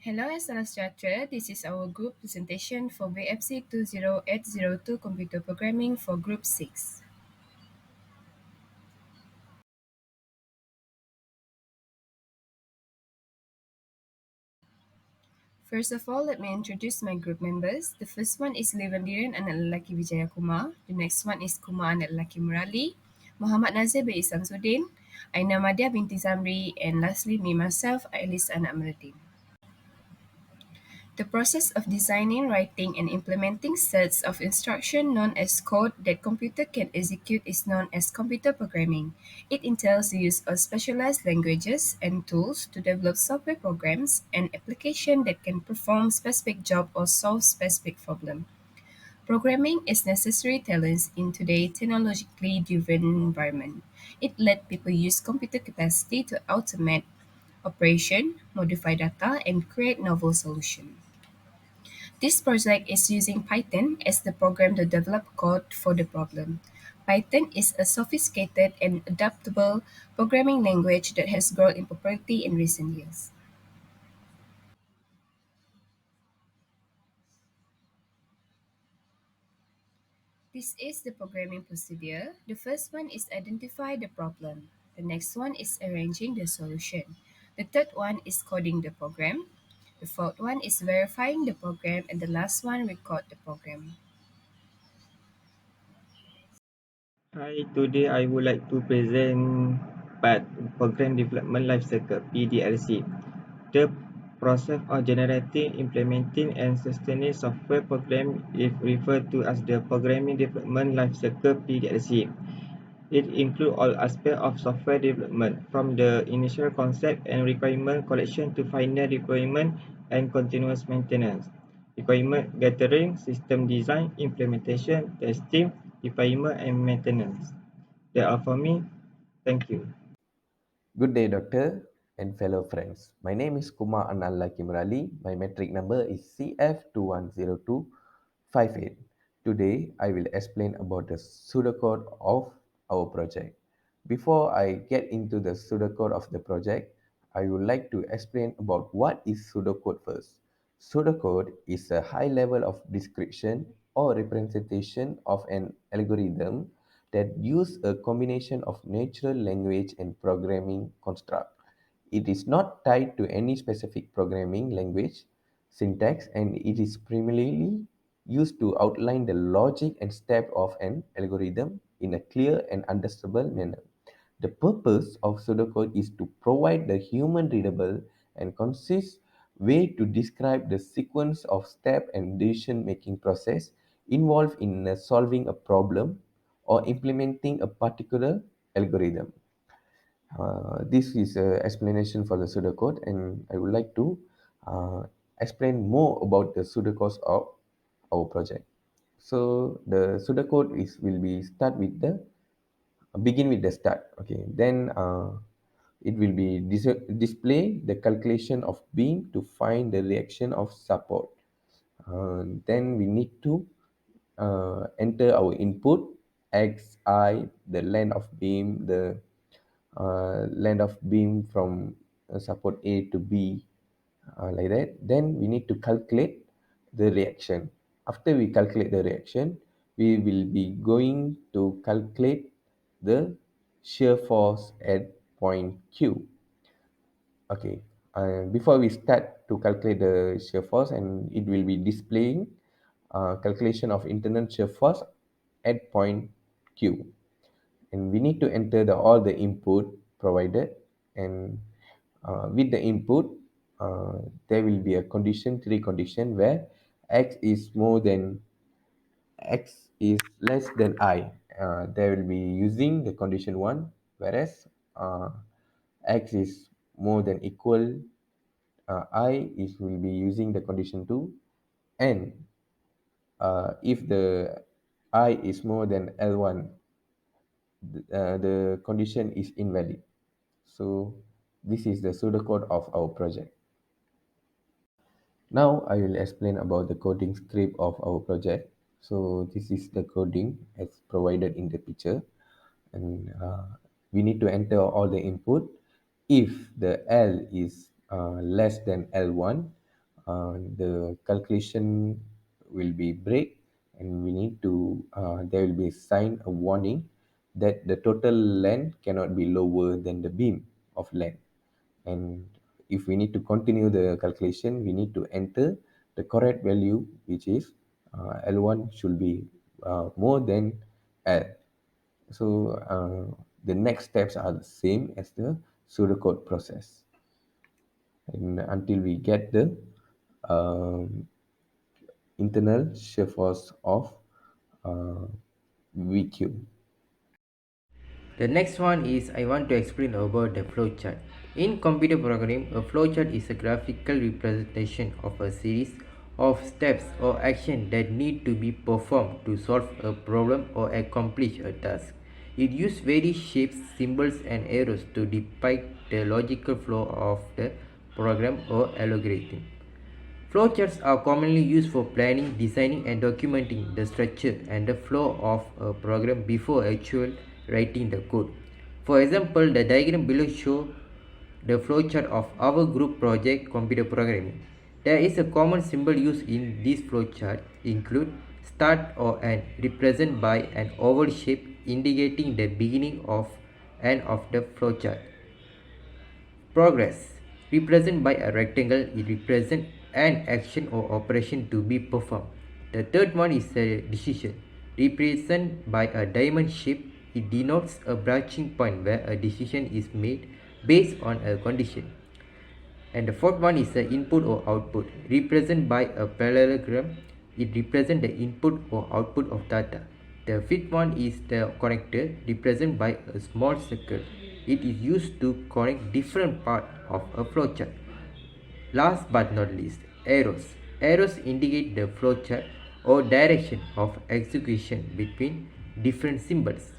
Hello and Salastra. This is our group presentation for BFC20802 Computer Programming for Group 6. First of all, let me introduce my group members. The first one is Levandiran anak lelaki VJAYAKUMAR. The next one is Kumar anak lelaki Murali. Muhammad Nazir bin SHAMSUDDIN. AINA MARDIAH binti ZAMBRI. And lastly, me myself, Alice anak MEREDIN. The process of designing, writing, and implementing sets of instruction known as code that computer can execute is known as computer programming. It entails the use of specialized languages and tools to develop software programs and applications that can perform specific job or solve specific problem. Programming is necessary talent in today's technologically driven environment. It let people use computer capacity to automate operation, modify data, and create novel solutions. This project is using Python as the program to develop code for the problem. Python is a sophisticated and adaptable programming language that has grown in popularity in recent years. This is the programming procedure. The first one is identify the problem. The next one is arranging the solution. The third one is coding the program. The fourth one is verifying the program, and the last one record the program. Hi, today I would like to present part Program Development Lifecycle (PDLC). The process of generating, implementing, and sustaining software program is referred to as the Programming Development Lifecycle (PDLC). It includes all aspects of software development, from the initial concept and requirement collection to final deployment and continuous maintenance. Requirement gathering, system design, implementation, testing, refinement, and maintenance. That's all for me. Thank you. Good day, Doctor and fellow friends. My name is Kumar Analaki Murali. My metric number is CF2102558. Today, I will explain about the pseudocode of our project. Before I get into the pseudocode of the project, I would like to explain about what is pseudocode first. Pseudocode is a high level of description or representation of an algorithm that use a combination of natural language and programming construct. It is not tied to any specific programming language syntax, and it is primarily used to outline the logic and step of an algorithm in a clear and understandable manner. The purpose of pseudocode is to provide the human readable and concise way to describe the sequence of step and decision making process involved in solving a problem or implementing a particular algorithm. This is an explanation for the pseudocode, and I would like to explain more about the pseudocode of our project. So the pseudocode is will be start with the begin with the start. Okay, then it will be display the calculation of beam to find the reaction of support. Then we need to enter our input x, I, the length of beam, the length of beam from support A to B, like that. Then we need to calculate the reaction. After we calculate the reaction, we will be going to calculate the shear force at point Q. Okay, before we start to calculate the shear force, and it will be displaying calculation of internal shear force at point Q. And we need to enter all the input provided, and with the input there will be a condition, three condition, where x is more than x is less than I. They will be using the condition 1, whereas x is more than equal I is will be using the condition 2, and if the I is more than L1, the condition is invalid. So this is the pseudocode of our project. Now I will explain about the coding script of our project. So this is the coding as provided in the picture, and we need to enter all the input. If the L is less than L1, the calculation will be break, and we need to there will be sign a warning that the total length cannot be lower than the beam of length. And if we need to continue the calculation, we need to enter the correct value, which is L1 should be more than L. So the next steps are the same as the pseudocode process, and until we get the um, internal shear force of uh, VQ. The next one is I want to explain about the flowchart. In computer programming, a flowchart is a graphical representation of a series of steps or actions that need to be performed to solve a problem or accomplish a task. It uses various shapes, symbols, and arrows to depict the logical flow of the program or algorithm. Flowcharts are commonly used for planning, designing, and documenting the structure and the flow of a program before actual writing the code. For example, the diagram below shows the flowchart of our group project computer programming. There is a common symbol used in this flowchart include start or end, represented by an oval shape indicating the beginning of end of the flowchart. Progress, represented by a rectangle, it represents an action or operation to be performed. The third one is a decision, represented by a diamond shape. It denotes a branching point where a decision is made based on a condition. And the fourth one is the input or output, represented by a parallelogram. It represents the input or output of data. The fifth one is the connector, represented by a small circle. It is used to connect different parts of a flowchart. Last but not least, arrows. Arrows indicate the flowchart or direction of execution between different symbols.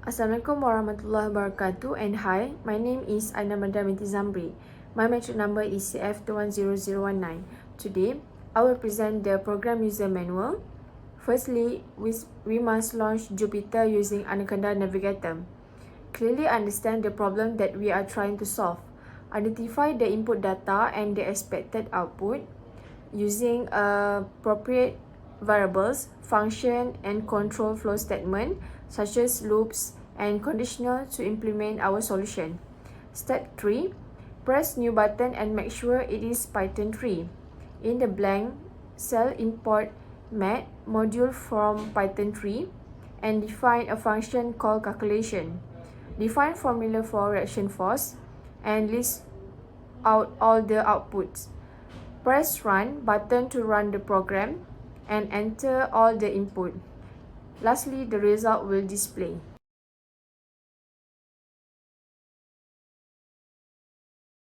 Assalamualaikum warahmatullahi wabarakatuh, and hi, my name is AINA BINTI ZAMBRI. My metric number is CF210019. Today, I will present the program user manual. Firstly, we must launch Jupyter using Anaconda Navigator. Clearly understand the problem that we are trying to solve. Identify the input data and the expected output using appropriate variables, function, and control flow statement such as loops and conditional to implement our solution. Step 3. Press new button and make sure it is Python 3. In the blank cell, import mat module from Python 3 and define a function called calculation. Define formula for reaction force and list out all the outputs. Press run button to run the program and enter all the input. Lastly, the result will display.